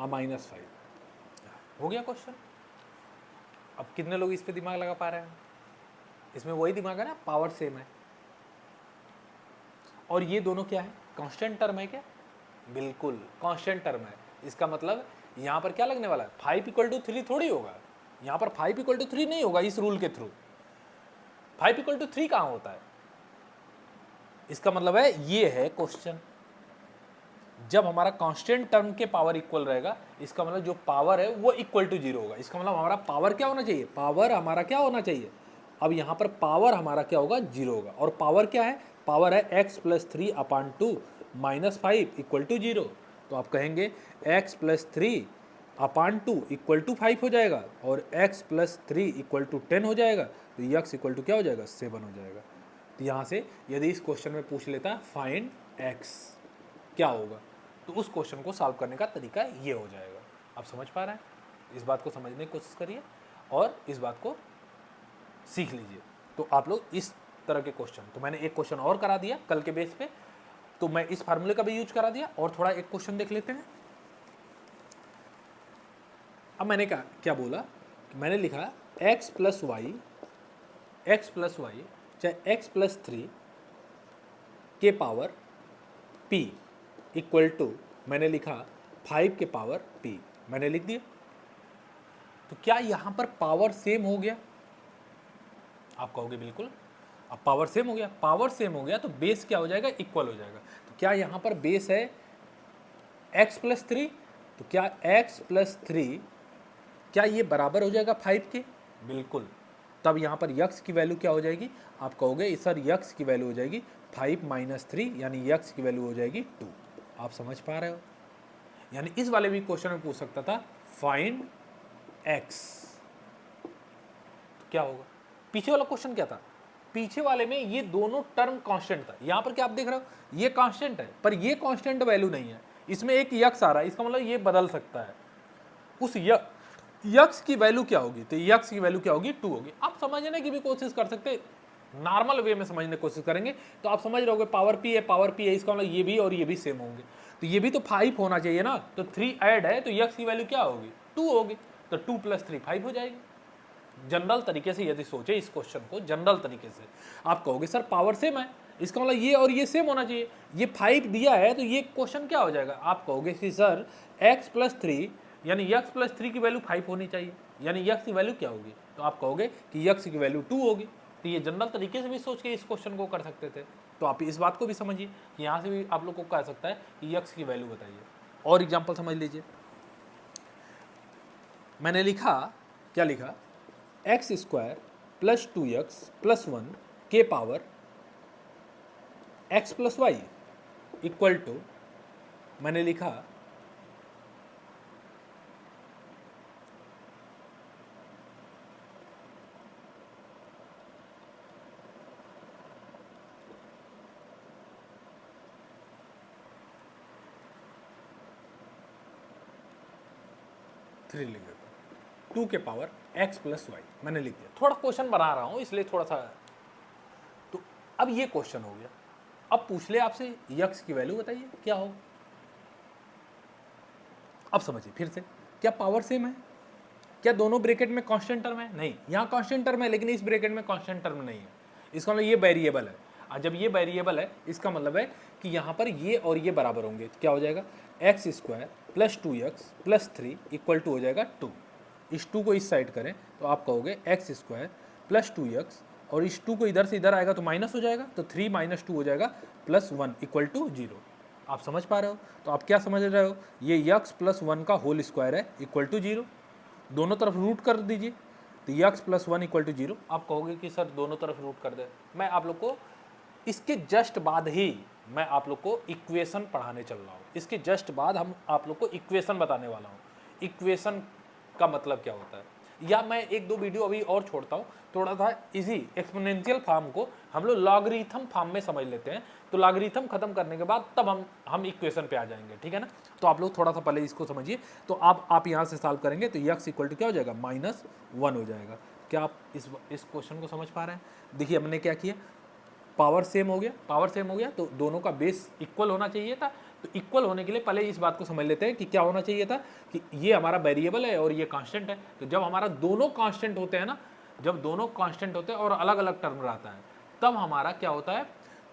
Speaker 1: minus 5। हो गया क्वेश्चन। अब कितने लोग इस पे दिमाग लगा पा रहे हैं, इसमें वही दिमाग है ना, पावर सेम है, और ये दोनों क्या है, कांस्टेंट टर्म है क्या, बिल्कुल कांस्टेंट टर्म है। इसका मतलब यहाँ पर क्या लगने वाला है, 5 इक्वल टू 3 थोड़ी होगा, यहाँ पर 5 इक्वल टू 3 नहीं होगा इस रूल के थ्रू, 5 इक्वल टू 3 कहाँ होता है। इसका मतलब है ये है क्वेश्चन, जब हमारा कांस्टेंट टर्म के पावर इक्वल रहेगा, इसका मतलब जो पावर है वो इक्वल टू 0 होगा। इसका मतलब हमारा पावर क्या होना चाहिए, पावर हमारा क्या होना चाहिए, अब यहाँ पर पावर हमारा क्या होगा, 0 होगा, और पावर क्या है, पावर है x plus 3 upon 2 minus 5 equal to 0। तो आप कहेंगे x plus 3 upon 2 equal to 5 हो जाएगा, और x प्लस 3 इक्वल टू 10 हो जाएगा, तो x इक्वल टू क्या हो जाएगा, 7 हो जाएगा। तो यहाँ से यदि इस क्वेश्चन में पूछ लेता फाइंड x, क्या होगा, तो उस क्वेश्चन को सॉल्व करने का तरीका ये हो जाएगा। आप समझ पा रहे हैं, इस बात को समझने की कोशिश करिए और इस बात को सीख लीजिए। तो आप लोग इस तरह के क्वेश्चन, तो मैंने एक क्वेश्चन और करा दिया कल के बेस पे, तो मैं इस फार्मूले का भी यूज करा दिया, और थोड़ा एक क्वेश्चन देख लेते हैं। अब मैंने क्या बोला कि मैंने लिखा x प्लस वाई चाहे x प्लस 3 के पावर p इक्वल टू, मैंने लिखा 5 के पावर p, मैंने लिख दिया। तो क्या यहां पर पावर सेम हो गया? आप कहोगे बिल्कुल। अब पावर सेम हो गया, पावर सेम हो गया तो बेस क्या हो जाएगा? इक्वल हो जाएगा। तो क्या यहां पर बेस है x प्लस 3? तो क्या x प्लस 3 क्या ये बराबर हो जाएगा 5 के? बिल्कुल। तब यहाँ पर यक्स की वैल्यू क्या हो जाएगी? आप कहोगे सर यक्स की वैल्यू हो जाएगी 5 माइनस 3, यानी यक्स की वैल्यू हो जाएगी 2। आप समझ पा रहे हो? यानी इस वाले भी क्वेश्चन में पूछ सकता था फाइंड एक्स, तो क्या होगा? पीछे वाला क्वेश्चन क्या था? पीछे वाले में ये दोनों टर्म कांस्टेंट था। यहाँ पर क्या आप देख रहे हो? ये कांस्टेंट है, पर ये कांस्टेंट वैल्यू नहीं है। इसमें एक यक्स आ रहा है, इसका मतलब ये बदल सकता है। उस यक्स की वैल्यू क्या होगी? तो यक्स की वैल्यू क्या होगी? 2 होगी। आप समझने की भी कोशिश कर सकते, नॉर्मल वे में समझने की कोशिश करेंगे तो आप समझ रहोगे पावर पी है, इसका मतलब ये भी और ये भी सेम होंगे। तो ये भी तो 5 होना चाहिए ना, तो 3 ऐड है तो यक्स की वैल्यू क्या होगी? 2 होगी। तो 2 प्लस 3 5 हो जाएगी। जनरल तरीके से यदि सोचे इस क्वेश्चन को, जनरल तरीके से आप कहोगे सर पावर सेम है, इसका मतलब ये और ये सेम होना चाहिए। ये 5 दिया है तो ये क्वेश्चन क्या हो जाएगा? आप कहोगे कि सर x प्लस 3 यानी यक्स प्लस 3 की वैल्यू 5 होनी चाहिए, यानी यक्स की वैल्यू क्या होगी? तो आप कहोगे कि यक्स की वैल्यू 2 होगी। तो ये जनरल तरीके से भी सोच के इस क्वेश्चन को कर सकते थे। तो आप इस बात को भी समझिए कि यहाँ से भी आप लोग को कह सकता है कि यक्स की वैल्यू बताइए। और एग्जाम्पल समझ लीजिए, मैंने लिखा, क्या लिखा? X square plus 2x plus 1 के power x plus y equal to, मैंने लिखा 3 लिख देता हूँ, 2 के पावर x प्लस वाई मैंने लिख दिया। थोड़ा क्वेश्चन बना रहा हूँ इसलिए थोड़ा सा। तो अब ये क्वेश्चन हो गया। अब पूछ ले आपसे यक्स की वैल्यू बताइए क्या हो। अब समझिए फिर से, क्या पावर सेम है? क्या दोनों ब्रैकेट में कांस्टेंट टर्म है? नहीं, यहाँ कांस्टेंट टर्म है लेकिन इस ब्रैकेट में कांस्टेंट टर्म नहीं है। इसका मतलब ये वेरिएबल है, और जब ये वेरिएबल है इसका मतलब है कि यहाँ पर ये और ये बराबर होंगे। तो क्या हो जाएगा? X square plus 2x plus 3 equal to हो जाएगा 2। इस 2 को इस साइड करें तो आप कहोगे एक्स स्क्वायर प्लस 2x, और इस 2 को इधर से इधर आएगा तो माइनस हो जाएगा, तो 3 माइनस 2 हो जाएगा प्लस 1 इक्वल टू 0। आप समझ पा रहे हो? तो आप क्या समझ रहे हो? ये यक्स प्लस 1 का होल स्क्वायर है इक्वल टू 0। दोनों तरफ रूट कर दीजिए, तो यक्स प्लस 1 इक्वल टू 0। आप कहोगे कि सर दोनों तरफ रूट कर दे। मैं आप लोग को इसके जस्ट बाद ही मैं आप लोग को इक्वेशन पढ़ाने चल रहा हूँ। इसके जस्ट बाद हम आप लोग को इक्वेशन बताने वाला हूँ। इक्वेशन का मतलब क्या होता है, या मैं एक दो वीडियो अभी और छोड़ता हूँ, थोड़ा सा इजी एक्सपोनेंशियल फॉर्म को हम लोग लॉगरिथम फॉर्म में समझ लेते हैं। तो लॉगरिथम खत्म करने के बाद तब हम इक्वेशन पे आ जाएंगे, ठीक है ना। तो आप लोग थोड़ा सा पहले इसको समझिए। तो आप यहाँ से सॉल्व करेंगे तो यक्स इक्वल टू क्या हो जाएगा? -1 हो जाएगा। क्या आप इस क्वेश्चन को समझ पा रहे हैं? देखिए हमने क्या किया, पावर सेम हो गया, पावर सेम हो गया तो दोनों का बेस इक्वल होना चाहिए था। तो इक्वल होने के लिए पहले इस बात को समझ लेते हैं कि क्या होना चाहिए था, कि ये हमारा वेरिएबल है और ये कांस्टेंट है। तो जब हमारा दोनों कांस्टेंट होते हैं ना, जब दोनों कांस्टेंट होते हैं और अलग अलग टर्म रहता है, तब हमारा क्या होता है?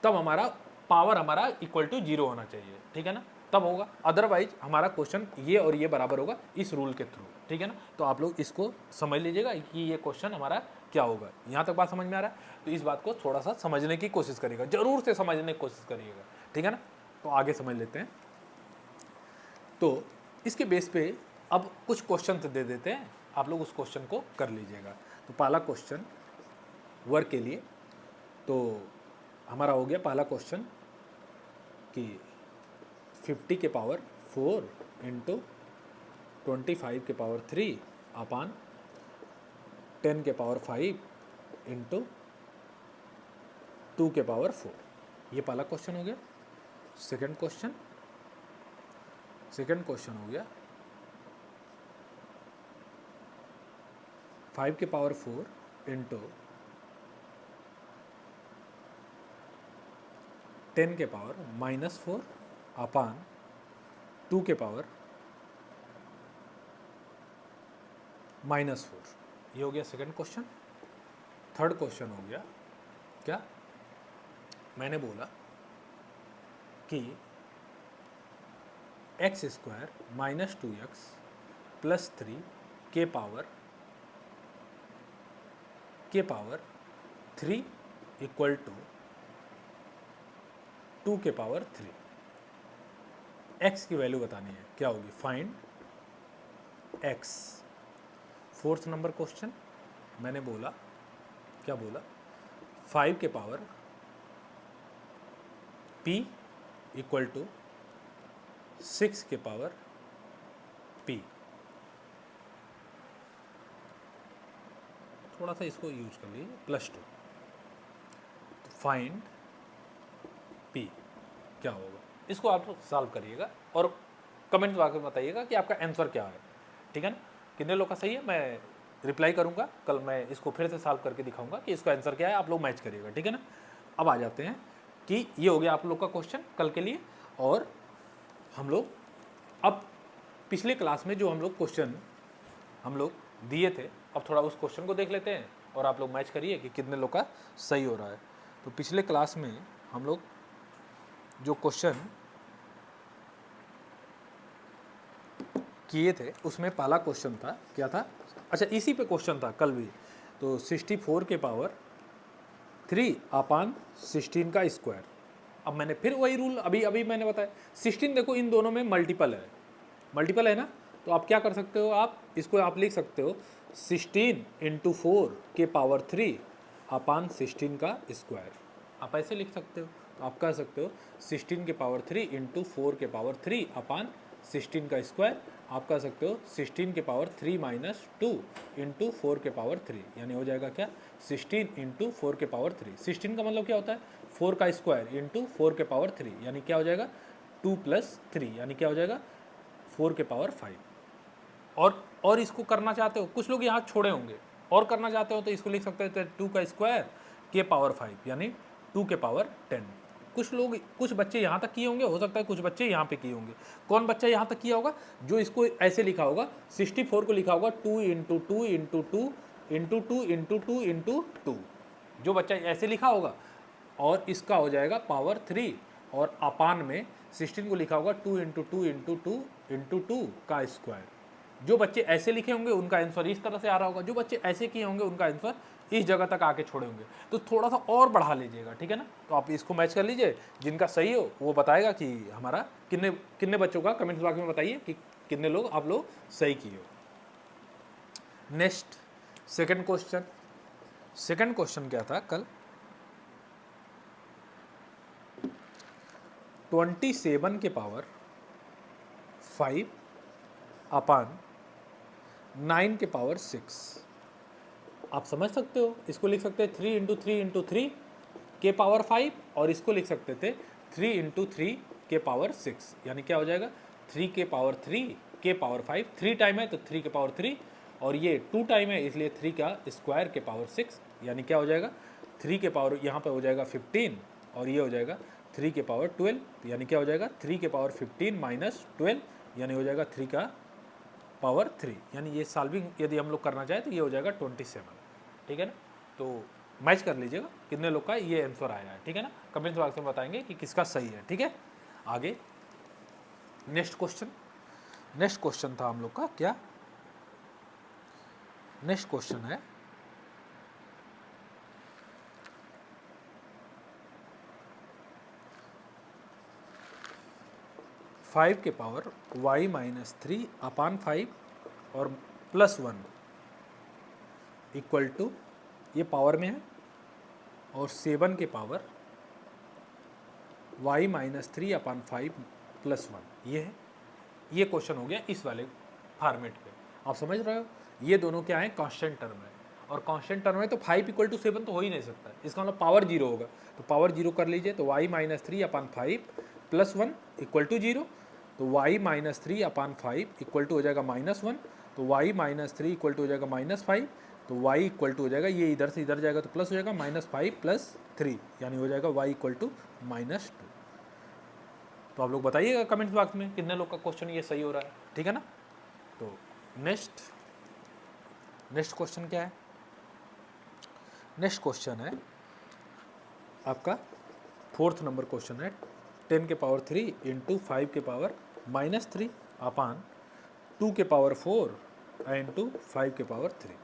Speaker 1: तब हमारा पावर हमारा इक्वल टू 0 होना चाहिए, ठीक है ना, तब होगा। अदरवाइज हमारा क्वेश्चन ये और ये बराबर होगा इस रूल के थ्रू, ठीक है ना। तो आप लोग इसको समझ लीजिएगा कि ये क्वेश्चन हमारा क्या होगा। यहाँ तक बात समझ में आ रहा है? तो इस बात को थोड़ा सा समझने की कोशिश करिएगा, जरूर से समझने की कोशिश करिएगा, ठीक है ना। तो आगे समझ लेते हैं। तो इसके बेस पे अब कुछ क्वेश्चन दे देते हैं, आप लोग उस क्वेश्चन को कर लीजिएगा। तो पहला क्वेश्चन वर्क के लिए, तो हमारा हो गया पहला क्वेश्चन कि 50 के पावर 4 इंटू 25 के पावर 3 अपान 10 के पावर 5 इंटू 2 के पावर 4, ये पहला क्वेश्चन हो गया। सेकंड क्वेश्चन हो गया 5 के पावर 4 इंटू 10 के पावर -4 अपान 2 के पावर -4। ये हो गया सेकंड क्वेश्चन। थर्ड क्वेश्चन हो गया क्या, मैंने बोला कि x² - 2x + 3 के पावर 3 इक्वल टू 2 के पावर 3। x की वैल्यू बतानी है, क्या होगी, find x। Fourth number question मैंने बोला, क्या बोला, 5 के पावर p इक्वल टू 6 के पावर p। थोड़ा सा इसको यूज कर लीजिए, +2। फाइंड p क्या होगा, इसको आप सॉल्व करिएगा और कमेंट बॉक्स में बताइएगा कि आपका आंसर क्या है, ठीक है ना। कितने लोग का सही है मैं रिप्लाई करूंगा, कल मैं इसको फिर से सॉल्व करके दिखाऊंगा कि इसका आंसर क्या है, आप लोग मैच करिएगा, ठीक है ना। अब आ जाते हैं कि ये हो गया आप लोग का क्वेश्चन कल के लिए। और हम लोग अब पिछले क्लास में जो हम लोग क्वेश्चन हम लोग दिए थे, अब थोड़ा उस क्वेश्चन को देख लेते हैं और आप लोग मैच करिए कि कितने लोग का सही हो रहा है। तो पिछले क्लास में हम लोग जो क्वेश्चन किए थे उसमें पहला क्वेश्चन था, क्या था, अच्छा इसी पे क्वेश्चन था कल भी, तो 64 के पावर 3 अपान 16 का स्क्वायर। अब मैंने फिर वही रूल अभी मैंने बताया, 16 देखो इन दोनों में मल्टीपल है ना, तो आप क्या कर सकते हो, आप इसको आप लिख सकते हो 16 × 4 के पावर 3 अपान 16 का स्क्वायर। आप ऐसे लिख सकते हो, तो आप कह सकते हो 16 के पावर 3 × 4 के पावर 3 अपान 16 का स्क्वायर। आप कह सकते हो 16 के पावर 3 - 2 × 4 के पावर 3, यानी हो जाएगा क्या, 16 × 4 के पावर 3। 16 का मतलब क्या होता है, 4 का स्क्वायर × 4 के पावर 3, यानी क्या हो जाएगा 2 + 3, यानी क्या हो जाएगा 4 के पावर 5। और इसको करना चाहते हो, कुछ लोग यहाँ छोड़े होंगे, और करना चाहते हो तो इसको लिख सकते हो 2 का स्क्वायर के पावर 5, यानी 2 के पावर 10। कुछ बच्चे यहाँ तक किए होंगे, हो सकता है कुछ बच्चे यहाँ पे किए होंगे। कौन बच्चा यहाँ तक किया होगा, जो इसको ऐसे लिखा होगा, 64 को लिखा होगा 2 × 2 × 2 × 2 × 2 × 2, जो बच्चा ऐसे लिखा होगा, और इसका हो जाएगा पावर 3, और अपान में 16 को लिखा होगा 2 × 2 × 2 × 2 का स्क्वायर। जो बच्चे ऐसे लिखे होंगे उनका आंसर इस तरह से आ रहा होगा, जो बच्चे ऐसे किए होंगे उनका आंसर इस जगह तक आके छोड़े होंगे। तो थोड़ा सा और बढ़ा लीजिएगा, ठीक है ना। तो आप इसको मैच कर लीजिए, जिनका सही हो वो बताएगा कि हमारा कितने बच्चों का, कमेंट बॉक्स में बताइए कि कितने लोग आप लोग सही किए हो। नेक्स्ट सेकंड क्वेश्चन क्या था कल, 27 के पावर 5 अपान 9 के पावर 6। आप समझ सकते हो, इसको लिख सकते हैं 3 × 3 × 3 के पावर 5, और इसको लिख सकते थे 3 × 3 के पावर 6, यानी क्या हो जाएगा 3 के पावर 3 के पावर 5। 3 टाइम है तो 3 के पावर 3, और ये 2 टाइम है इसलिए 3 का स्क्वायर के पावर 6, यानी क्या हो जाएगा 3 के पावर, यहाँ पे हो जाएगा 15, और ये हो जाएगा 3 के पावर 12, यानी क्या हो जाएगा 3 के पावर 15 - 12, यानी हो जाएगा 3 का पावर 3। यानी ये सॉल्विंग यदि हम लोग करना चाहें तो ये हो जाएगा 27, ठीक है ना। तो मैच कर लीजिएगा कितने लोग का ये आंसर आया है, ठीक है ना। कमेंट बॉक्स में बताएंगे कि किसका सही है, ठीक है। आगे नेक्स्ट क्वेश्चन था हम लोग का, क्या, नेक्स्ट क्वेश्चन है 5 के पावर y - 3 अपान 5 और +1 इक्वल टू, ये पावर में है, और 7 के पावर y - 3 अपान 5 +1, ये है। ये क्वेश्चन हो गया इस वाले फॉर्मेट पे, आप समझ रहे हो। ये दोनों क्या है, कांस्टेंट टर्म है, और कांस्टेंट टर्म है तो 5 = 7 तो हो ही नहीं सकता, इसका मतलब पावर 0 होगा। तो पावर 0 कर लीजिए, तो y - 3 अपान 5 +1 इक्वल टू 0, तो y - 3 अपान 5 इक्वल टू हो जाएगा -1, तो y - 3 इक्वल टू हो जाएगा -5, तो y इक्वल टू हो जाएगा, ये इधर से इधर जाएगा तो प्लस हो जाएगा, -5 + 3 यानी हो जाएगा y इक्वल टू -2। तो आप लोग बताइएगा कमेंट बॉक्स में कितने लोग का क्वेश्चन ये सही हो रहा है, ठीक है ना। तो नेक्स्ट क्वेश्चन क्या है? नेक्स्ट क्वेश्चन है आपका 4th नंबर क्वेश्चन है 10 के पावर 3 इंटू 5 के पावर -3 अपान 2 के पावर 4 इंटू 5 के पावर 3।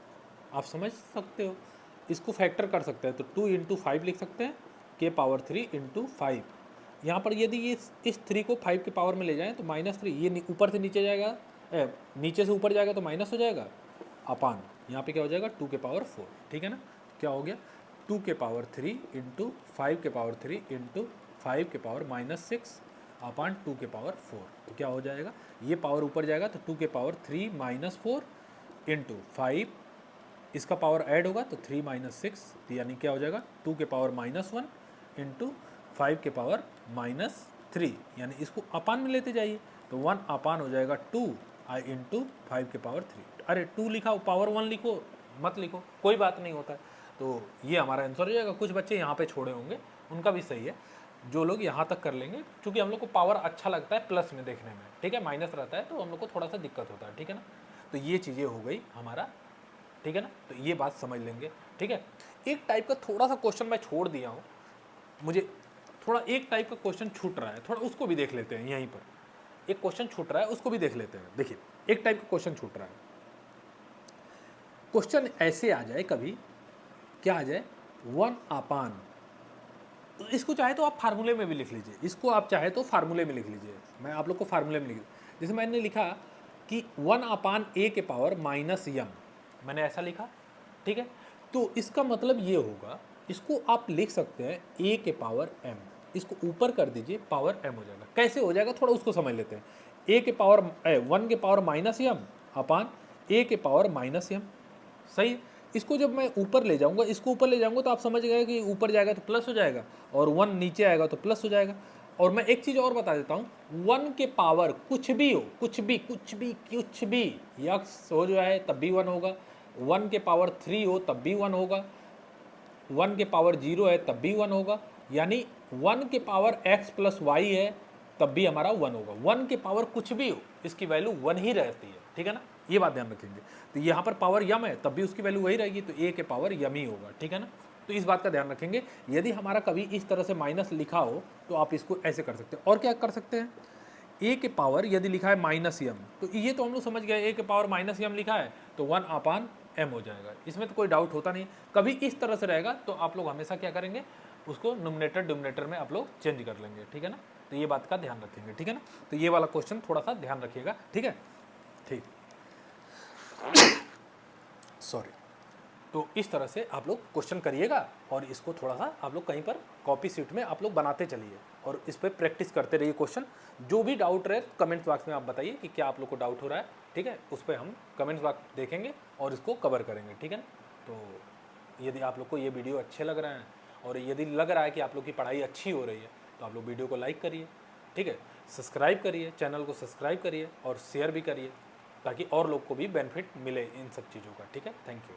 Speaker 1: आप समझ सकते हो, इसको फैक्टर कर सकते हैं तो 2 इंटू 5 लिख सकते हैं के पावर 3 इंटू 5। यहाँ पर यदि ये इस 3 को 5 के पावर में ले जाएं तो -3, ये ऊपर से नीचे जाएगा, नीचे से ऊपर जाएगा तो माइनस हो जाएगा, अपान यहाँ पे क्या हो जाएगा 2 के पावर 4, ठीक है ना। क्या हो गया 2 के पावर 3 इंटू 5 के पावर 3 इंटू 5 के पावर -6 अपान 2 के पावर 4। तो क्या हो जाएगा, ये पावर ऊपर जाएगा तो 2 के पावर 3 -4 इंटू 5, इसका पावर ऐड होगा तो 3 - 6, तो यानी क्या हो जाएगा 2 के पावर -1 इंटू 5 के पावर -3, यानी इसको अपान में लेते जाइए तो 1 अपान हो जाएगा 2 इंटू 5 के पावर 3। अरे 2 लिखा हो, पावर 1 लिखो, मत लिखो, कोई बात नहीं होता है। तो ये हमारा आंसर हो जाएगा। कुछ बच्चे यहाँ पे छोड़े होंगे, उनका भी सही है, जो लोग यहाँ तक कर लेंगे, क्योंकि हम लोग को पावर अच्छा लगता है प्लस में देखने में, ठीक है, माइनस रहता है तो हम लोग को थोड़ा सा दिक्कत होता है, ठीक है ना। तो ये चीज़ें हो गई हमारा, ठीक है ना। तो ये बात समझ लेंगे, ठीक है। एक टाइप का थोड़ा सा क्वेश्चन मैं छोड़ दिया हूँ, मुझे थोड़ा एक टाइप का क्वेश्चन छूट रहा है, थोड़ा उसको भी देख लेते हैं। यहीं पर एक क्वेश्चन छूट रहा है, उसको भी देख लेते हैं। देखिए एक टाइप का क्वेश्चन छूट रहा है, क्वेश्चन ऐसे आ जाए कभी, क्या आ जाए 1 अपान, इसको चाहे तो आप फार्मूले में भी लिख लीजिए, इसको आप चाहे तो फार्मूले में लिख लीजिए, मैं आप लोग को फार्मूले में लिख, जैसे मैंने लिखा कि 1 अपान a के पावर -m, मैंने ऐसा लिखा, ठीक है। तो इसका मतलब ये होगा, इसको आप लिख सकते हैं a के पावर m, इसको ऊपर कर दीजिए, पावर m हो जाएगा। कैसे हो जाएगा थोड़ा उसको समझ लेते हैं। a के पावर 1 के पावर -m अपान a के पावर -m, सही है। इसको जब मैं ऊपर ले जाऊंगा, इसको ऊपर ले जाऊंगा तो आप समझ गए कि ऊपर जाएगा तो प्लस हो जाएगा और 1 नीचे आएगा तो प्लस हो जाएगा। और मैं एक चीज़ और बता देता हूँ, 1 के पावर कुछ भी हो, कुछ भी यक्स हो जाए तब भी 1 होगा, 1 के पावर 3 हो तब भी 1 होगा, 1 के पावर 0 है तब भी 1 होगा, यानी 1 के पावर x + y है तब भी हमारा 1 होगा। 1 के पावर कुछ भी हो, इसकी वैल्यू 1 ही रहती है, ठीक है ना, ये बात ध्यान रखेंगे। तो यहाँ पर पावर यम है तब भी उसकी वैल्यू वही रहेगी, तो a के पावर यम ही होगा, ठीक है ना। तो इस बात का ध्यान रखेंगे। यदि हमारा कभी इस तरह से माइनस लिखा हो तो आप इसको ऐसे कर सकते हैं। और क्या कर सकते हैं, a के पावर यदि लिखा है -m, तो ये तो हम लोग समझ गए, a के पावर -m लिखा है तो 1 अपान m हो जाएगा, इसमें तो कोई डाउट होता नहीं। कभी इस तरह से रहेगा तो आप लोग हमेशा क्या करेंगे, उसको न्यूमरेटर डिनोमिनेटर में आप लोग चेंज कर लेंगे, ठीक है ना। तो ये बात का ध्यान रखेंगे, ठीक है ना। तो ये वाला क्वेश्चन थोड़ा सा ध्यान रखिएगा, ठीक है, ठीक, सॉरी। तो इस तरह से आप लोग क्वेश्चन करिएगा और इसको थोड़ा सा आप लोग कहीं पर कॉपी शीट में आप लोग बनाते चलिए और इस पर प्रैक्टिस करते रहिए क्वेश्चन। जो भी डाउट रहे कमेंट बॉक्स में आप बताइए कि क्या आप लोग को डाउट हो रहा है, ठीक है, उस पर हम कमेंट बॉक्स देखेंगे और इसको कवर करेंगे, ठीक है ना। तो यदि आप लोग को ये वीडियो अच्छे लग रहे हैं और यदि लग रहा है कि आप लोग की पढ़ाई अच्छी हो रही है तो आप लोग वीडियो को लाइक करिए, ठीक है, सब्सक्राइब करिए, चैनल को सब्सक्राइब करिए और शेयर भी करिए ताकि और लोग को भी बेनिफिट मिले इन सब चीज़ों का, ठीक है। Thank you.